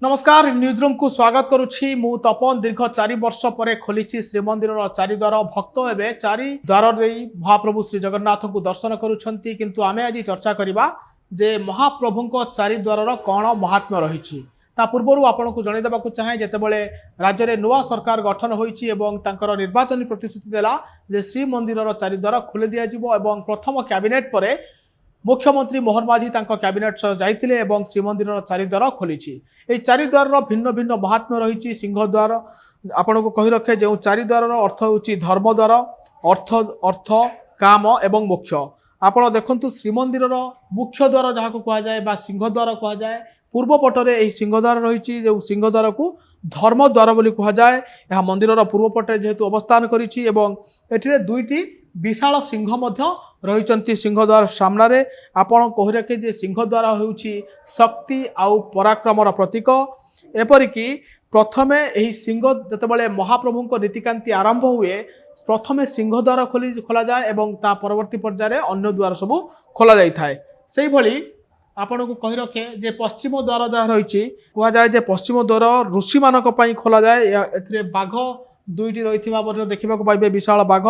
नमस्कार न्यूजरूम को स्वागत करुछि मु तपन दीर्घ 4 वर्ष पर खोली श्रीमंदिर चारिद्वार भक्त एवं चारिद्वार महाप्रभु श्री जगन्नाथ को दर्शन करुछंती किंतु आमे आज चर्चा करबा जे महाप्रभु को चारिद्वार कौन महात्म्य रही पूर्व आपन को जनईदेवा चाहे जितेबाला राज्य में नुआ सरकार गठन होती निर्वाचन प्रतिश्रुति देला जे श्रीमंदिर चारिद्वार खोली दिज्व प्रथम कैबिनेट पर मुख्यमंत्री मोहन माझी कैबिनेट जाइतिले एवं श्रीमंदिर चारिद्वार खोली चारिद्वार भिन्न भिन्न महात्म्य रही सिंहद्वार आपन को कही रखे जो चारिद्वार अर्थ हूँ धर्मद्वार अर्थ अर्थ काम एवं मोक्ष आपण देखु श्रीमंदिर मुख्य द्वार जहाँ को कहुए सिंहद्वार कहुए पूर्व पटरे यही सिंहद्वार रही जो सिंहद्वार को धर्मद्वार बोली कहुए यह मंदिर पूर्व पटे जेहेतु अवस्थान कर दुईटी विशाल सिंह रही सिंहद्वार सामने आपण कही रखे जे सिंहद्वार हूँ शक्ति आउ पराक्रमर प्रतीक एपरिकी प्रथमे यही सिंह जितेबाला महाप्रभु नीतिकांति आरंभ हुए प्रथमे सिंहद्वार खोला जाए एवं ता परवर्ती पर्यायर अन्य द्वार सब खोल जाए से भली आपण को कही रखे जे पश्चिम द्वार जहाँ रही कहुए पश्चिम द्वार ऋषि मानक खोला जाए बाघ दुईटी रही देखा पाइबे विशाल बाघ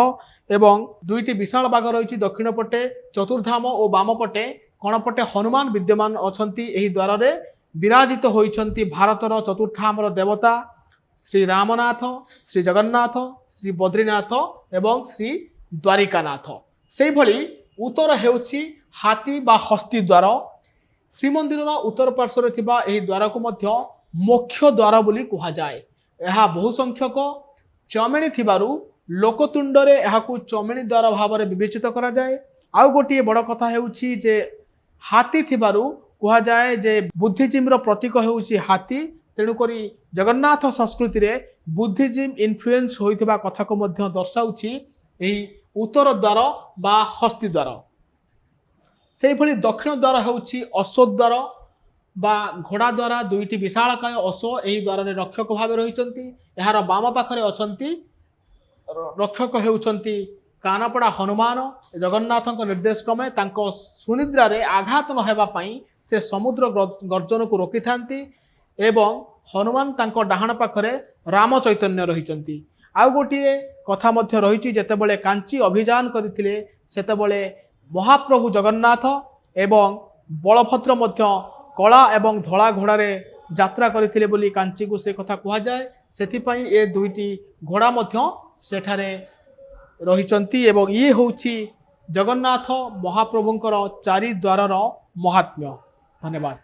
एवं दुईटी विशाल बाघ रही दक्षिण पटे चतुर्धाम और बाम पटे कणपटे हनुमान विद्यमान अच्छा द्वार में विराजित होती भारतर चतुर्थामर देवता श्री रामनाथ श्री जगन्नाथ श्री बद्रीनाथ एवं श्री द्वारिकानाथ से भली उत्तर हेउछि हाथी बा हस्ती द्वार श्रीमंदिर उत्तर पार्श्व द्वार को मध्य मोक्ष द्वार बोली कहुए यह बहु संख्यक चमेणी थिबारु लोकतुंडरे यहाकू चमेणी द्वार भाव में विवेचित करा जाए। आउ गोटे बड़ कथा हेउछि जे हाथी थिबारु कहुए जे बुद्धिजीम प्रतीक हेउछि हाथी तेणुक जगन्नाथ संस्कृति रे बुद्धिजीम इन्फ्लुएंस होइथिबा कथा को मध्य दर्शाउछि एही उत्तर द्वार बा हस्ती द्वार से भली दक्षिण द्वार हेउछि अश्व द्वार बा घोड़ा द्वारा दुईटी विशालकाय अश्व यही द्वार में रक्षक भाव रही यार बाम पाखरे अछंती रक्षक हेउछंती कानपड़ा हनुमान जगन्नाथ निर्देश क्रमे सुनिद्रा रे आघात न हेबा पई से समुद्र गर्जन को रोकी थांती एवं हनुमान तांको डाहाण पाखरे राम चैतन्य रही आउ गोटे कथा मध्य रही जेतेबेले कांची अभियान करथिले सेतेबेले महाप्रभु जगन्नाथ एवं बलभद्र मध्य कला एवं धला घोड़े यात्रा करथिले बोली कांची को से कथा कहा जाए सेथिपई ए दुईटी घोड़ा मध्य सेठारे रहिचंती एवं ये होउछि जगन्नाथ महाप्रभुंकर चारि द्वारर महात्म्य। धन्यवाद।